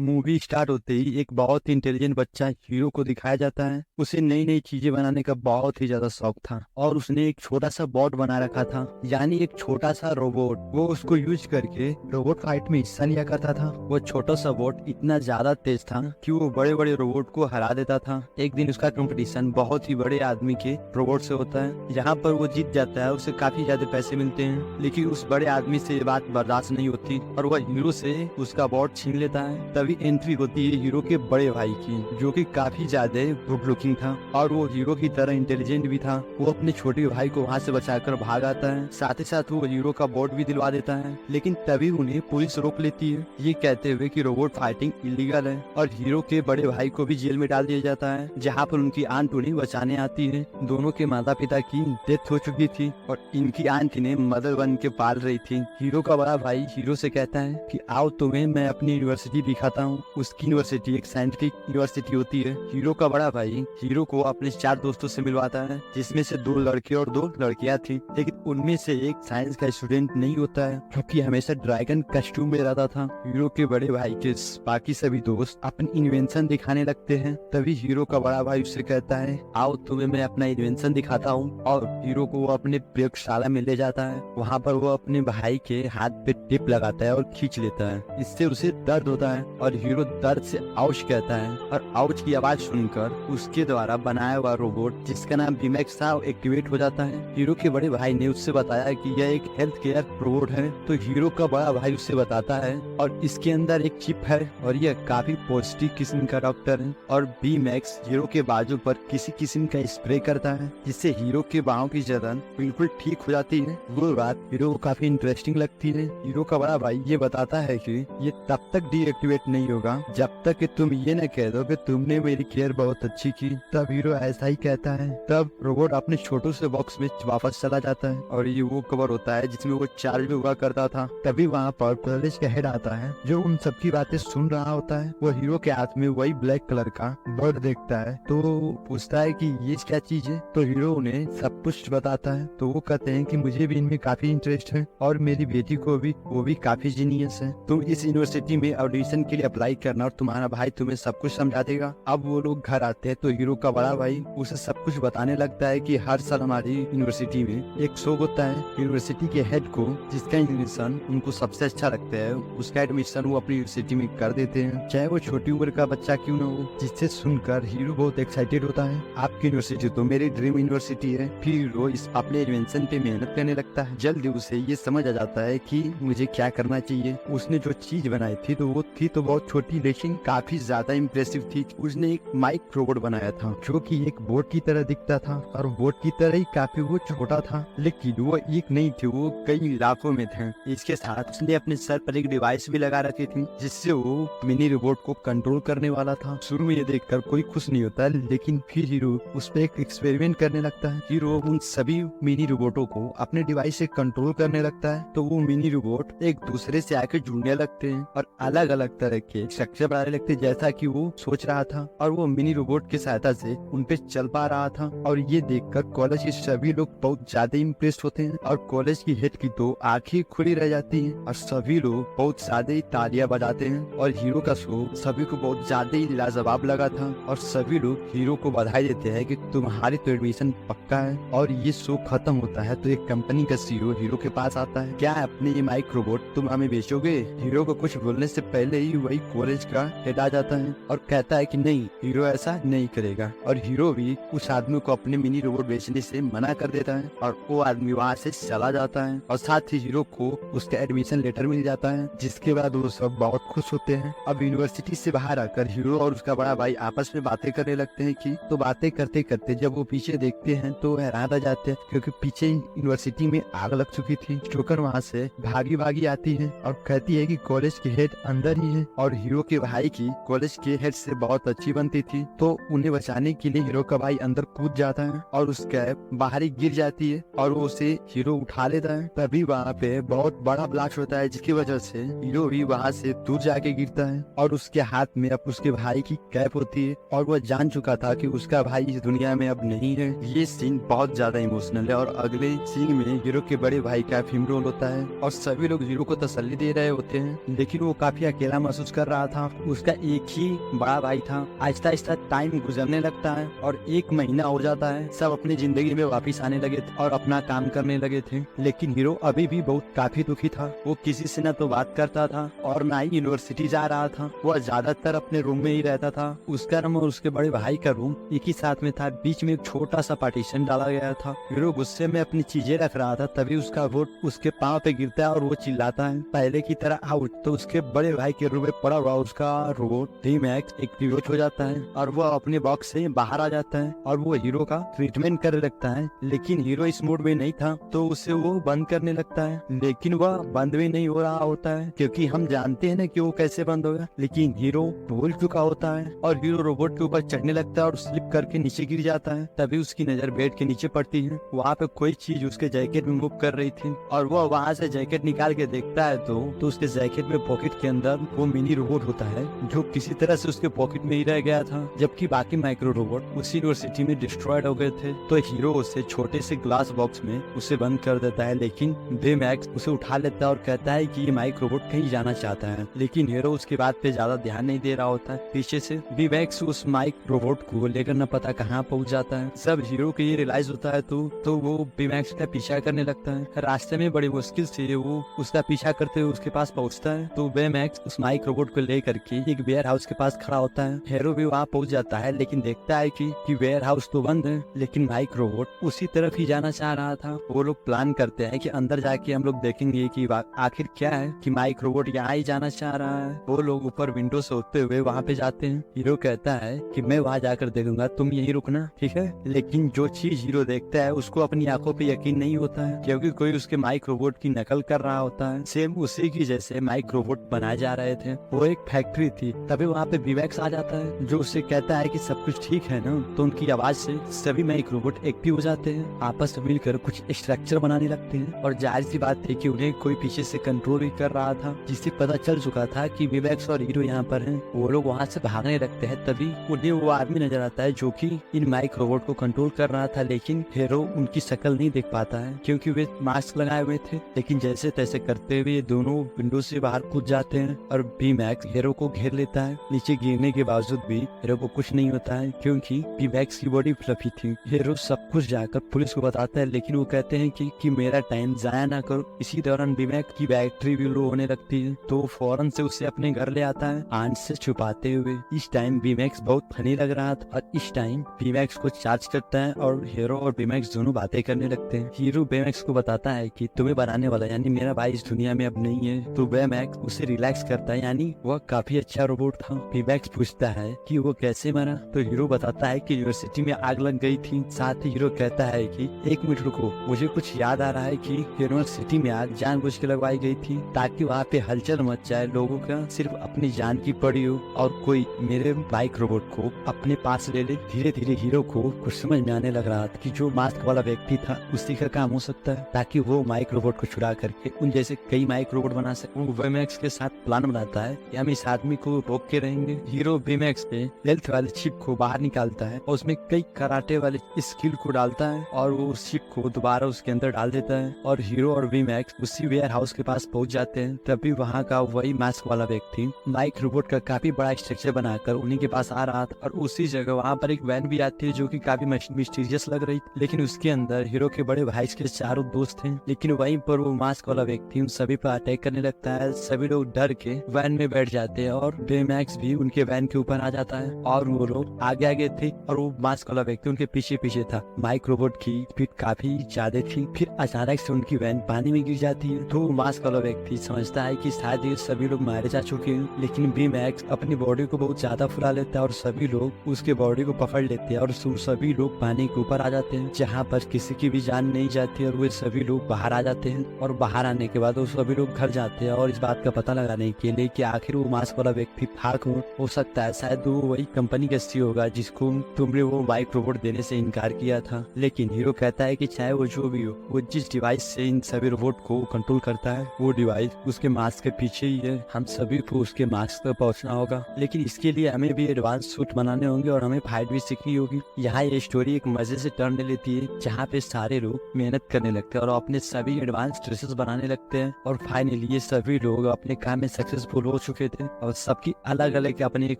Movie start होते ही एक बहुत ही इंटेलिजेंट बच्चा हीरो को दिखाया जाता है। उसे नई नई चीजें बनाने का बहुत ही ज्यादा शौक था और उसने एक छोटा सा बॉट बना रखा था, यानी एक छोटा सा रोबोट। वो उसको यूज करके रोबोट फाइट में हिस्सा लिया करता था। वो छोटा सा बॉट इतना ज्यादा तेज था कि वो बड़े बड़े रोबोट को हरा देता था। एक दिन उसका कंपटीशन बहुत ही बड़े आदमी के रोबोट से होता है। यहाँ पर वो जीत जाता है, उसे काफी ज्यादा पैसे मिलते हैं, लेकिन उस बड़े आदमी से ये बात बर्दाश्त नहीं होती और वह हीरो से उसका बॉट छीन लेता है। तभी एंट्री होती है हीरो के बड़े भाई की, जो कि काफी ज्यादा गुड लुकिंग था और वो हीरो की तरह इंटेलिजेंट भी था। वो अपने छोटे भाई को वहाँ से बचाकर भाग आता है। साथ ही साथ वो हीरो का बॉट भी दिलवा देता है, लेकिन तभी उन्हें पुलिस रोक लेती है, ये कहते हुए कि रोबोट फाइटिंग इलीगल है। और हीरो के बड़े भाई को भी जेल में डाल दिया जाता है, जहाँ पर उनकी आंट उन्हें बचाने आती है। दोनों के माता पिता की डेथ हो चुकी थी और इनकी आंट इन्हें मदर बन के पाल रही थी। हीरो का बड़ा भाई हीरो से कहता है कि आओ तुम्हें मैं अपनी यूनिवर्सिटी दिखाता हूँ। उसकी यूनिवर्सिटी एक साइंटिफिक यूनिवर्सिटी होती है। हीरो का बड़ा भाई हीरो को अपने 4 दोस्तों से मिलवाता है, जिसमें से 2 लड़के और 2 लड़कियां थी, लेकिन उनमें से एक साइंस का स्टूडेंट नहीं होता है, क्योंकि हमेशा ड्रैगन कस्ट्यूम में रहता था। हीरो के बड़े भाई के बाकी सभी दोस्त अपनी इन्वेंशन दिखाने लगते हैं। तभी हीरो का बड़ा भाई उससे कहता है आओ तुम्हें मैं अपना इन्वेंशन दिखाता हूँ, और हीरो को वो अपने प्रयोगशाला में ले जाता है। वहाँ पर वो अपने भाई के हाथ पे टिप लगाता है और खींच लेता है। इससे उसे दर्द होता है और हीरो दर्द से आउच कहता है, और आउच की आवाज सुनकर उसके द्वारा बनाया हुआ रोबोट जिसका नाम बीमैक्स था एक्टिवेट हो जाता है। हीरो के बड़े भाई ने उससे बताया कि यह एक हेल्थ केयर रोबोट है, तो हीरो का बड़ा भाई उससे बताता है और इसके अंदर एक चिप है और यह काफी पॉजिटिव किस्म का डॉक्टर है। और बीमैक्स हीरो के बाजू पर किसी किस्म का स्प्रे करता है, जिससे हीरो के बाहों की जलन बिल्कुल ठीक हो जाती है। वो बात हीरो को काफी इंटरेस्टिंग लगती है। हीरो का बड़ा भाई ये बताता है कि ये तब तक डीएक्टिवेट नहीं होगा जब तक कि तुम ये न कह दो कि तुमने मेरी केयर बहुत अच्छी की। तब हीरो ऐसा ही कहता है। तब रोबोट अपने छोटू से बॉक्स में वापस चला जाता है और ये वो कवर होता है जिसमें वो चार्ज में हुआ करता था। तभी वहाँ पर कॉलेज का हेड आता है, जो उन सबकी बातें सुन रहा होता है। वो हीरो के हाथ में वही ब्लैक कलर का बर्ड देखता है, तो पूछता है कि ये क्या चीज है। तो हीरो उन्हें सब कुछ बताता है। तो वो कहते हैं कि मुझे भी इनमें काफी इंटरेस्ट है और मेरी बेटी को भी, वो भी काफी जीनियस है। तुम इस यूनिवर्सिटी में ऑडिशन के लिए अप्लाई करना और तुम्हारा भाई तुम्हें सब कुछ समझा देगा। अब वो लोग घर आते हैं तो हीरो का बड़ा भाई उसे सब कुछ बताने लगता है कि हर साल हमारी यूनिवर्सिटी में एक शो होता है। यूनिवर्सिटी के हेड को जिसका एडमिशन उनको सबसे अच्छा लगता है, उसका एडमिशन वो अपनी यूनिवर्सिटी में कर देते हैं, चाहे वो छोटी उम्र का बच्चा क्यों न हो। जिससे सुनकर हीरो बहुत एक्साइटेड होता है। आपकी यूनिवर्सिटी तो मेरी ड्रीम यूनिवर्सिटी है। फिर हीरो इस अपने इन्वेंशन पे मेहनत करने लगता है। जल्दी उसे ये समझ आ जाता है कि मुझे क्या करना चाहिए। उसने जो चीज बनाई थी तो वो थी तो बहुत छोटी, लेकिन काफी ज्यादा इम्प्रेसिव थी। उसने एक माइक रोबोट बनाया था जो कि एक बोट की तरह दिखता था और बोट की तरह ही काफी वो छोटा था, लेकिन वो एक नहीं थी, वो कई लाखों में थे। इसके साथ उसने अपने सर पर एक डिवाइस भी लगा रखी थी, जिससे वो मिनी रोबोट को कंट्रोल करने वाला था। शुरू में ये देखकर कोई खुश नहीं होता, लेकिन फिर हीरो उस पर एक एक्सपेरिमेंट करने लगता है। हीरो उन सभी मिनी रोबोटों को अपने डिवाइस से कंट्रोल करने लगता है, तो वो मिनी रोबोट एक दूसरे से आकर जुड़ने लगते हैं और अलग अलग तरह के स्ट्रक्चर बनाने लगते हैं, जैसा कि वो सोच रहा था। और वो मिनी रोबोट की सहायता से उन पे चल पा रहा था। और ये देखकर कॉलेज के सभी लोग बहुत ज्यादा इम्प्रेस्ड होते हैं और कॉलेज की हेड की तो आंखें खुली रह जाती हैं और सभी लोग बहुत ज्यादा ही तालियां बजाते हैं। और हीरो का शो सभी को बहुत ज्यादा ही लाजवाब लगा था और सभी लोग हीरो को बधाई देते हैं कि तुम्हारी तो एडमिशन पक्का है। और ये शो खत्म होता है तो एक कंपनी का सीईओ हीरो के पास आता है। क्या अपने ये माइक रोबोट तुम हमें बेचोगे? हीरो को कुछ बोलने से पहले ही वही कॉलेज का हेड आ जाता है और कहता है कि नहीं, हीरो ऐसा नहीं करेगा। और हीरो भी उस आदमी को अपने मिनी रोबोट बेचने से मना कर देता है और वो आदमी वहाँ से चला जाता है। और साथ ही हीरो को उसका एडमिशन लेटर मिल जाता है, जिसके बाद वो सब बहुत खुश होते हैं। अब यूनिवर्सिटी से बाहर आकर हीरो और उसका बड़ा भाई आपस में बातें करने लगते हैं कि तो बातें करते करते जब वो पीछे देखते हैं तो हैरान रह जाते हैं, क्योंकि पीछे यूनिवर्सिटी में आग लग चुकी थी। जोकर वहाँ से भागी भागी आती है और कहती है कि कॉलेज के हेड अंदर ही है। और हीरो के भाई की कॉलेज के हेड से बहुत अच्छी बनती थी, तो उन्हें बचाने के लिए हीरो का भाई अंदर कूद जाता है और उसका बाहर ही गिर जाती है और वो उसे हीरो उठा लेता है। तभी वहाँ पे बहुत बड़ा ब्लास्ट होता है, जिसकी वजह से हीरो भी वहाँ से दूर जाके गिरता है और उसके हाथ में अब उसके भाई की कैप होती है और वह जान चुका था कि उसका भाई इस दुनिया में अब नहीं है। ये सीन बहुत ज्यादा इमोशनल है और अगले सीन में हीरो के बड़े भाई का फिल्म रोल होता है और सभी लोग हीरो को तसल्ली दे रहे होते हैं, लेकिन वो काफी अकेला महसूस महसूस कर रहा था। उसका एक ही बड़ा भाई था। आहिस्ता आहिस्ता टाइम गुजरने लगता है और 1 महीना हो जाता है। सब अपनी जिंदगी में वापिस आने लगे थे और अपना काम करने लगे थे, लेकिन हीरो अभी भी बहुत काफी दुखी था। वो किसी से न तो बात करता था और ना ही यूनिवर्सिटी जा रहा था। वो ज्यादातर अपने रूम में ही रहता था। उसका रूम और उसके बड़े भाई का रूम एक ही साथ में था। बीच में एक छोटा सा पार्टीशन डाला गया था। हीरो गुस्से में अपनी चीजें रख रहा था, तभी उसका वोट उसके पाँव पे गिरता है और वो चिल्लाता है, पहले की तरह आउट। तो उसके बड़े भाई के रूम में पड़ा हुआ उसका रोबोट डी-मैक्स एक बेहोश हो जाता है और वो अपने बॉक्स से बाहर आ जाता है और वो हीरो का ट्रीटमेंट करने लगता है। लेकिन हीरो इस मूड में नहीं था, तो उसे वो बंद करने लगता है, लेकिन वह बंद भी नहीं हो रहा होता है, क्योंकि हम जानते हैं ना कि वो कैसे बंद होगा। लेकिन हीरो भूल चुका होता है और हीरो रोबोट के ऊपर चढ़ने लगता है और स्लिप करके नीचे गिर जाता है। तभी उसकी नजर बेड के नीचे पड़ती है। वहाँ पे कोई चीज उसके जैकेट में मूव कर रही थी और वो वहाँ से जैकेट निकाल के देखता है तो उसके जैकेट में पॉकेट के अंदर वो मिनी रोबोट होता है, जो किसी तरह से उसके पॉकेट में ही रह गया था, जबकि बाकी माइक्रो रोबोट उसी यूनिवर्सिटी में डिस्ट्रॉयड हो गए थे। तो हीरो उसे छोटे से ग्लास बॉक्स में उसे बंद कर देता है, लेकिन डी-मैक्स उसे उठा लेता है और कहता है कि ये माइक्रो रोबोट कहीं जाना चाहता है। लेकिन हीरो उसकी बात पे ज्यादा ध्यान नहीं दे रहा होता है। पीछे से डी-मैक्स उस माइक रोबोट को लेकर न पता कहाँ पहुँच जाता है। सब हीरो को ये रियलाइज होता है तो वो डी-मैक्स का पीछा करने लगता है। रास्ते में बड़ी मुश्किल से वो उसका पीछा करते हुए उसके पास पहुँचता है। तो डी-मैक्स उस माइक रोबोट को लेकर के एक वेयर हाउस के पास खड़ा होता है। हीरो भी वहाँ पहुँच जाता है, लेकिन देखता है कि वेयर हाउस तो बंद है, लेकिन माइक रोबोट उसी तरफ ही जाना चाह रहा था। वो लोग प्लान करते हैं कि अंदर जाके हम लोग देखेंगे कि आखिर क्या है कि माइक रोबोट यहाँ ही जाना चाह रहा है। वो लोग ऊपर विंडो से होते हुए वहाँ पे जाते हैं। हीरो कहता है कि मैं वहाँ जाकर देखूंगा, तुम यहीं रुकना, ठीक है। लेकिन जो चीज हीरो देखता है उसको अपनी आंखों पे यकीन नहीं होता है, क्योंकि कोई उसके माइक रोबोट की नकल कर रहा होता है। सेम उसी की जैसे माइक रोबोट बनाए जा रहे थे। वो एक फैक्ट्री थी। तभी वहाँ पे डी-मैक्स आ जाता है, जो उससे कहता है कि सब कुछ ठीक है ना। तो उनकी आवाज से सभी माइक रोबोट एक्टिव हो जाते हैं, आपस में मिलकर कुछ स्ट्रक्चर बनाने लगते हैं। और जाहिर सी बात थी कि उन्हें कोई पीछे से कंट्रोल भी कर रहा था, जिससे पता चल चुका था कि डी-मैक्स और हीरो यहाँ पर हैं। वो लोग वहाँ से भागने लगते हैं, तभी उन्हें वो आदमी नजर आता है जो कि इन माइक रोबोट को कंट्रोल कर रहा था। लेकिन हीरो उनकी शक्ल नहीं देख पाता है, क्योंकि वे मास्क लगाए हुए थे। लेकिन जैसे तैसे करते हुए दोनों विंडो से बाहर कूद जाते हैं और डी-मैक्स हीरो को घेर लेता है। नीचे गिरने के बावजूद भी हीरो को कुछ नहीं होता है, क्योंकि डी-मैक्स की बॉडी फ्लफी थी। हीरो सब कुछ जाकर पुलिस को बताता है, लेकिन वो कहते हैं कि मेरा टाइम जाया ना करो। इसी दौरान डी-मैक्स की बैटरी भी लो होने लगती है, तो फौरन से उसे अपने घर ले आता है, आंच से छुपाते हुए। इस टाइम डी-मैक्स बहुत फनी लग रहा था और इस टाइम डी-मैक्स को चार्ज करता है और हीरो और डी-मैक्स दोनों बातें करने लगते हैं। हीरो डी-मैक्स को बताता है कि तुम्हें बनाने वाला यानी मेरा भाई इस दुनिया में अब नहीं है। तो डी-मैक्स उसे रिलैक्स करता है, यानी वह काफी अच्छा रोबोट था। डी-मैक्स पूछता है कि वो कैसे मरा। तो हीरो बताता है कि यूनिवर्सिटी में आग लग गई थी। साथ ही हीरो कहता है कि 1 मिनट रुको, मुझे कुछ याद आ रहा है कि यूनिवर्सिटी में आग जानबूझ के लगवाई गई थी, ताकि वहाँ पे हलचल मच जाए, लोगों का सिर्फ अपनी जान की पड़ी हो और कोई मेरे माइक रोबोट को अपने पास ले ले। धीरे धीरे हीरो को कुछ समझ में आने लग रहा था कि जो मास्क वाला व्यक्ति था उसी का काम हो सकता है, ताकि वो माइक रोबोट को छुड़ा करके उन जैसे कई माइक रोबोट बना सके। वो डी-मैक्स के साथ प्लान बनाता है कि हम इस आदमी को रोक के रहेंगे। हीरो डी-मैक्स पे हेल्थ वाले चिप को बाहर निकालता है और उसमें कई कराटे वाले स्किल को डालता है और वो उस चिप को दोबारा उसके अंदर डाल देता है और हीरो और डी-मैक्स उसी वेयर हाउस के पास पहुंच जाते हैं। तभी वहाँ का वही मास्क वाला व्यक्ति माइक रोबोट का काफी बड़ा स्ट्रक्चर बनाकर उन्हीं के पास आ रहा था और उसी जगह वहाँ पर एक वैन भी आती है, जो कि काफी मिस्टीरियस लग रही थी। लेकिन उसके अंदर हीरो के बड़े भाई के चारों दोस्त थे। लेकिन वहीं पर वो मास्क वाला व्यक्ति उन सभी पर अटैक करने लगता है। सभी लोग डर के वैन में बैठ जाते हैं और डी-मैक्स भी उनके वैन के ऊपर आ जाता है और वो लोग आगे आगे थे और वो मास्क वाला व्यक्ति उनके पीछे पीछे था। माइक रोबोट की स्पीड काफी ज्यादा थी। फिर अचानक से उनकी वैन पानी में गिर जाती है। तो मास्क वाला व्यक्ति समझता है कि शायद ये सभी लोग मारे जा चुके हैं। लेकिन डी-मैक्स अपनी बॉडी को बहुत ज्यादा फुला लेता है और सभी लोग उसके बॉडी को पकड़ लेते हैं और सभी लोग पानी के ऊपर आ जाते हैं, जहाँ पर किसी की भी जान नहीं जाती और वे सभी लोग बाहर आ जाते हैं। और बाहर आने के बाद वो सभी लोग घर जाते हैं और इस बात का पता लगाने के लिए कि आखिर वो मास्क वाला व्यक्ति था कौन। हो सकता है शायद वो वही कंपनी का CEO होगा जिसको तुमने वो माइक रोबोट देने से इनकार किया था। लेकिन हीरो कहता है कि चाहे वो जो भी हो, वो जिस डिवाइस से इन सभी रोबोट को कंट्रोल करता है वो डिवाइस उसके मास्क के पीछे ही है। हम सभी को उसके मास्क तक पहुंचना होगा, लेकिन इसके लिए हमें भी एडवांस सूट बनाने होंगे और हमें फाइट भी सीखनी होगी। यहाँ ये स्टोरी एक मजे से टर्न ले लेती है, जहाँ पे सारे लोग मेहनत करने लगते हैं और अपने सभी एडवांस ड्रेसेस बनाने लगते हैं और फाइनली ये सभी लोग अपने काम में सक्सेसफुल हो चुके थे और सबकी अलग अलग अपनी एक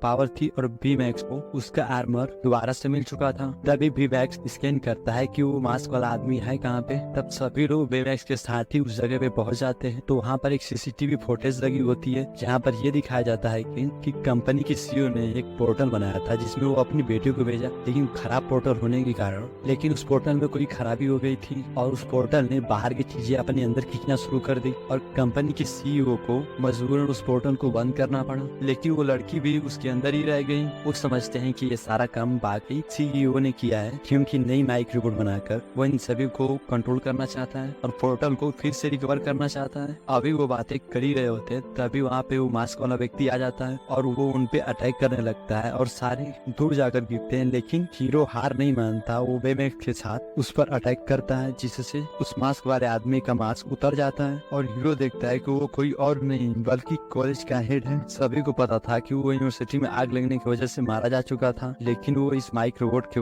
पावर थी और बी मैक्स को उसका आर्मर दोबारा से मिल चुका था। तभी बी मैक्स स्कैन करता है कि वो मास्क वाला आदमी है कहाँ पे। तब सभी लोग बी मैक्स के साथ ही उस जगह पे पहुंच जाते हैं। तो वहाँ पर एक सीसीटीवी फुटेज लगी होती है जहाँ पर ये दिखाया जाता है कि कंपनी के सीईओ ने एक पोर्टल बनाया था जिसमें वो अपनी बेटी को भेजा, लेकिन खराब पोर्टल होने के कारण लेकिन उस पोर्टल में कोई खराबी हो गई थी और उस पोर्टल ने बाहर की चीजें अपने अंदर खींचना शुरू कर दी और कंपनी के सीईओ को मजबूरन उस पोर्टल को बंद करना पड़ा। लेकिन वो लड़की भी उसके अंदर ही रह गई। वो समझते हैं कि ये सारा काम बाकी सीईओ ने किया है क्योंकि नई माइक रोबोट बनाकर वो इन सभी को कंट्रोल करना चाहता है और पोर्टल को फिर से रिकवर करना चाहता है। अभी वो बातें कर ही रहे होते तभी वहाँ पे वो मास्क वाला व्यक्ति आ जाता है और वो उन पे अटैक करने लगता है और सारे दूर जाकर गिरते हैं। लेकिन हीरो हार नहीं मानता, वो बेमैक्स के साथ उस पर अटैक करता है जिससे उस मास्क वाले आदमी का मास्क उतर जाता है और हीरो देखता है कि वो कोई और नहीं बल्कि कॉलेज का हेड है। सभी को पता था कि वो यूनिवर्सिटी में आग लगने की वजह से मारा जा चुका था, लेकिन वो इस माइक रोबोट की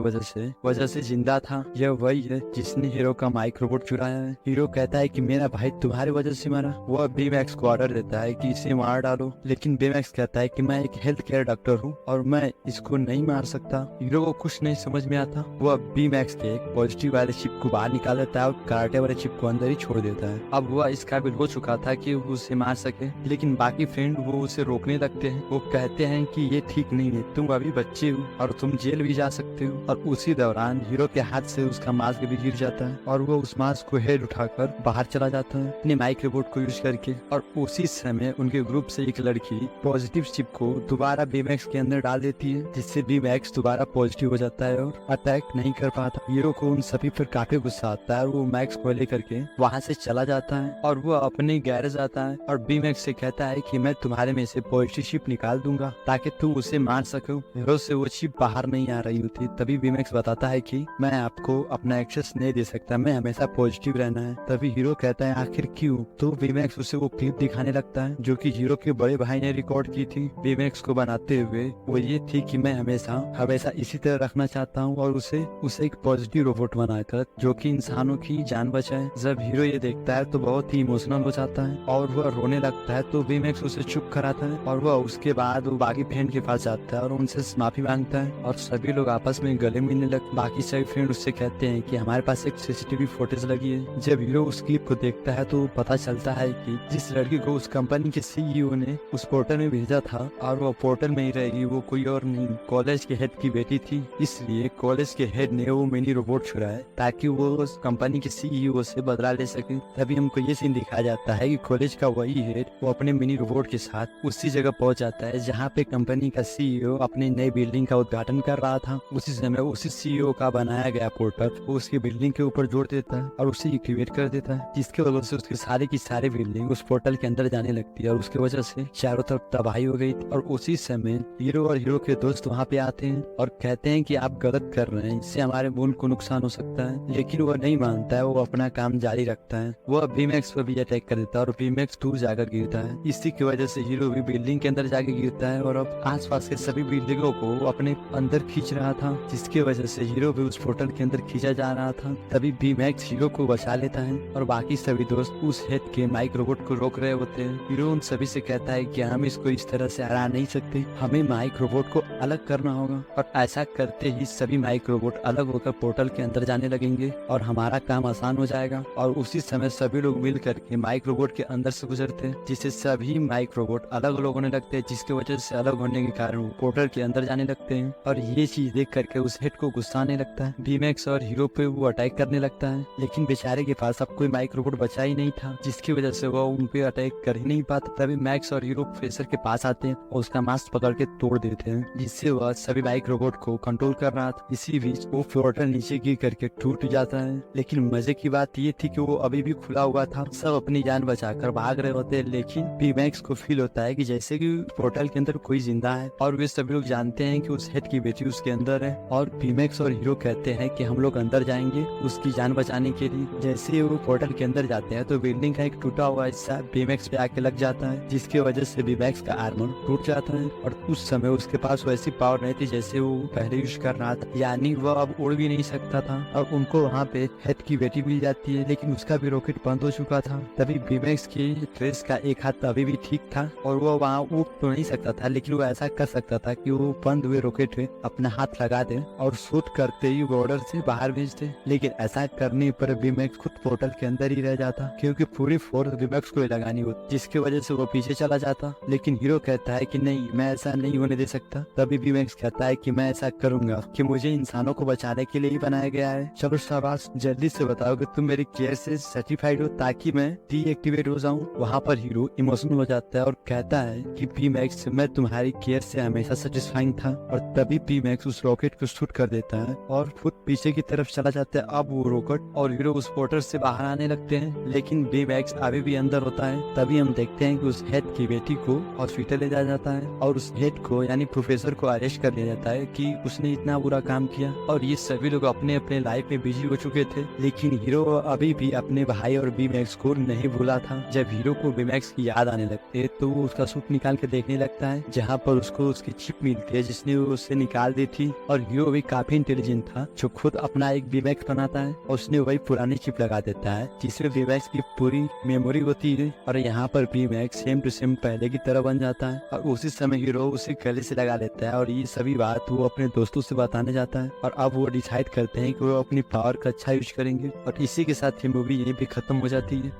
वजह से जिंदा था। यह वही है जिसने हीरो का माइक रोबोट चुराया है। हीरो कहता है कि मेरा भाई तुम्हारी वजह से मरा। वो बीमैक्स को ऑर्डर देता है कि इसे मार डालो, लेकिन बीमैक्स कहता है कि मैं एक हेल्थ केयर डॉक्टर हूँ और मैं इसको नहीं मार सकता। हीरो को कुछ नहीं समझ में आता। वो बीमैक्स के एक पॉजिटिव वाले चिप को बाहर निकाल देता है और कराटे वाले चिप को अंदर ही छोड़ देता है। अब वह इस काबिल हो चुका था कि वो उसे मार सके, लेकिन बाकी फ्रेंड वो उसे रोकने लगते हैं। वो कहते हैं कि ये ठीक नहीं है, तुम अभी बच्चे हो और तुम जेल भी जा सकते हो। और उसी दौरान हीरो के हाथ से उसका मास्क भी गिर जाता है और वो उस मास्क को हेड उठाकर बाहर चला जाता है अपने माइक रोबोट को यूज करके। और उसी समय उनके ग्रुप से एक लड़की पॉजिटिव चिप को दोबारा बीमैक्स के अंदर डाल देती है जिससे बीमैक्स दोबारा पॉजिटिव हो जाता है और अटैक नहीं कर पाता। हीरो को उन सभी पर काफी गुस्सा आता है और वो मैक्स को लेकर के वहाँ से चला जाता है और वो अपने गैरेज आता है और बीमैक्स से कहता है कि मैं तुम्हारे में से पॉजिटिव चिप निकाल दूंगा ताकि तुम उसे मार सको। हीरो से वो चिप बाहर नहीं आ रही होती। तभी बीमैक्स बताता है कि मैं आपको अपना एक्सेस नहीं दे सकता, मैं हमेशा पॉजिटिव रहना है। तभी हीरो कहता है आखिर क्यों? तो बीमैक्स उसे वो क्लिप दिखाने लगता है जो कि हीरो के बड़े भाई ने रिकॉर्ड की थी बीमैक्स को बनाते हुए। वो ये थी कि मैं हमेशा इसी तरह रखना चाहता हूँ और उसे एक पॉजिटिव रोबोट बनाकर जो कि इंसानों की जान बचाए। जब हीरो ये देखता है तो बहुत ही इमोशनल हो जाता है और वह रोने लगता है। तो बीमैक्स उसे चुप कराता है और वह उसके बाद वो बाकी फ्रेंड के पास जाता है और उनसे माफी मांगता है और सभी लोग आपस में गले मिलने लगते। बाकी सभी फ्रेंड उससे कहते हैं कि हमारे पास एक सीसीटीवी फुटेज लगी है। जब हीरो उस क्लिप को देखता है तो पता चलता है कि जिस लड़की को उस कंपनी के सीईओ ने उस पोर्टल में भेजा था और वो पोर्टल में ही रहेगी, वो कोई और नहीं कॉलेज के हेड की बेटी थी। इसलिए कॉलेज के हेड ने वो मिनी रोबोट छुड़ाया ताकि वो उस कंपनी के सीईओ से बदला ले सके। तभी हमको ये सीन दिखाया जाता है कि कॉलेज का वही हेड वो अपने मिनी रोबोट के साथ उसी जगह पहुंच जाता है जहाँ पे कंपनी का सीईओ अपनी नई बिल्डिंग का उद्घाटन कर रहा था। उसी समय उसी सीईओ का बनाया गया पोर्टल वो उसकी बिल्डिंग के ऊपर जोड़ देता है और उसे एक्टिवेट कर देता है, जिसके वजह से उसकी सारी की सारी बिल्डिंग उस पोर्टल के अंदर जाने लगती है और उसकी वजह से चारों तरफ तबाही हो गई थी। और उसी समय हीरो और हीरो के दोस्त वहाँ पे आते हैं और कहते हैं कि आप गलत कर रहे हैं, इससे हमारे मुल्क को नुकसान हो सकता है। लेकिन वो नहीं मानता है, वो अपना काम जारी रखता है। वो बीमैक्स पर भी अटैक कर देता है और बीमैक्स दूर जाकर गिरता है। इसी की वजह से हीरो भी बिल्डिंग के अंदर जाके गिरता है और अब आसपास के सभी बिल्डिंगों को अपने अंदर खींच रहा था, जिसकी वजह से हीरो भी उस पोर्टल के अंदर खींचा जा रहा था। तभी बीमैक्स हीरो को बचा लेता है और बाकी सभी दोस्त उस हेड के माइक रोबोट को रोक रहे होते हैं। हीरो उन सभी से कहता है कि हम इसको इस तरह से हरा नहीं सकते, हमें माइक रोबोट को अलग करना होगा। और ऐसा करते ही सभी माइक रोबोट अलग होकर पोर्टल के अंदर जाने लगेंगे और हमारा काम आसान हो जाएगा। और उसी समय सभी लोग मिल करके माइक रोबोट के अंदर से गुजरते हैं, जिससे सभी माइक रोबोट अलग अलग होने लगते हैं, जिसकी वजह से अलग होने के कारण वो पोर्टल के अंदर जाने लगते हैं। और ये चीज देख करके उस हेड को गुस्सा आने लगता है। बीमैक्स और हीरो पे वो अटैक करने लगता है, लेकिन बेचारे के पास अब कोई माइक रोबोट बचा ही नहीं था, जिसकी वजह से वो उन पे अटैक कर ही नहीं पाता। तभी मैक्स और हीरो प्रोफेसर के पास आते हैं और उसका मास्क पकड़ के तोड़ देते हैं, जिससे वह सभी माइक रोबोट को कंट्रोल कर रहा था। इसी बीच वो पोर्टल नीचे गिर करके टूट जाता है। लेकिन मजे की बात ये थी कि वो अभी भी खुला हुआ था। सब अपनी जान बचाकर भाग रहे होते हैं, लेकिन बीमैक्स को फील होता है कि जैसे कि पोर्टल के अंदर कोई जिंदा है और वे सभी लोग जानते हैं कि उस हेड की बेटी उसके अंदर है। और बीमैक्स और हीरो कहते हैं कि हम लोग अंदर जाएंगे उसकी जान बचाने के लिए। जैसे ही वो पोर्टल के अंदर जाते हैं तो बिल्डिंग का एक टूटा हुआ हिस्सा बीमैक्स पे आके लग जाता है, जिसकी वजह से बीमैक्स का आर्मर टूट जाता है। और उस समय उसके पास वैसी पावर नहीं थी जैसे वो पहले यूज कर रहा था, यानी वह अब उड़ भी नहीं सकता था। और उनको वहाँ पे हेड की बेटी मिल जाती है, लेकिन उसका भी रॉकेट बंद हो चुका था। तभी बीमैक्स की ड्रेस का एक हाथ अभी भी ठीक था और वो वहाँ उड़ तो नहीं सकता था, लेकिन वो ऐसा कर सकता था कि वो बंद हुए रॉकेट में अपना हाथ लगा दे और शूट करते ही बॉर्डर से बाहर भेज दे। लेकिन ऐसा करने पर बीमैक्स खुद पोर्टल के अंदर ही रह जाता, क्योंकि पूरी फोर्स बीमैक्स को ही लगानी होती, जिसकी वजह से वो पीछे चला जाता। लेकिन हीरो कहता है कि नहीं, मैं ऐसा नहीं होने दे सकता। तभी बीमैक्स कहता है कि मैं ऐसा करूंगा, कि मुझे इंसानों को बचाने के लिए ही बनाया गया है। चलो शाबाश, जल्दी से बताओ कि तुम मेरी केयर से सर्टिफाइड हो, ताकि मैं डीएक्टिवेट हो जाऊं। वहाँ पर हीरो इमोशनल हो जाता है और कहता है कि बीमैक्स, मैं तुम्हारी केयर से हमेशा सेटिस्फाइंग था। और तभी बीमैक्स उस रॉकेट को शूट कर देता है और खुद पीछे की तरफ चला जाता है। अब वो रॉकेट और हीरो उस पोर्टल से बाहर आने लगते हैं, लेकिन बीमैक्स अभी भी अंदर होता है। तभी हम देखते हैं कि उस हेड की बेटी को हॉस्पिटल ले जाया जाता है और उस हेड को यानी प्रोफेसर को अरेस्ट कर लिया जाता है कि उसने इतना बुरा काम किया। और ये सभी लोग अपने अपने लाइफ में बिजी हो चुके थे, लेकिन हीरो अभी भी अपने भाई और बीमैक्स को नहीं भूला था। जब हीरो को बीमैक्स की याद आने लगती है तो वो उसका सूट निकाल के देखने लगता है, जहाँ पर उसको उसकी चिप मिलती है जिसने वो उससे निकाल दी थी। और हीरो भी काफी इंटेलिजेंट था, जो खुद अपना एक बीमैक्स बनाता है और उसने वही पुरानी चिप लगा देता है जिसमें बीमैक्स की पूरी मेमोरी होती है। और यहाँ पर बीमैक्स सेम टू सेम पहले की तरह बन जाता है और उसी समय हीरो उसे गले से लगा लेता है। और ये सभी बात वो अपने दोस्तों से बताने जाता है और अब वो डिसाइड करते हैं कि वो अपनी पावर का अच्छा यूज करेंगे। और इसी के साथ ये मूवी यहीं पे खत्म हो जाती है।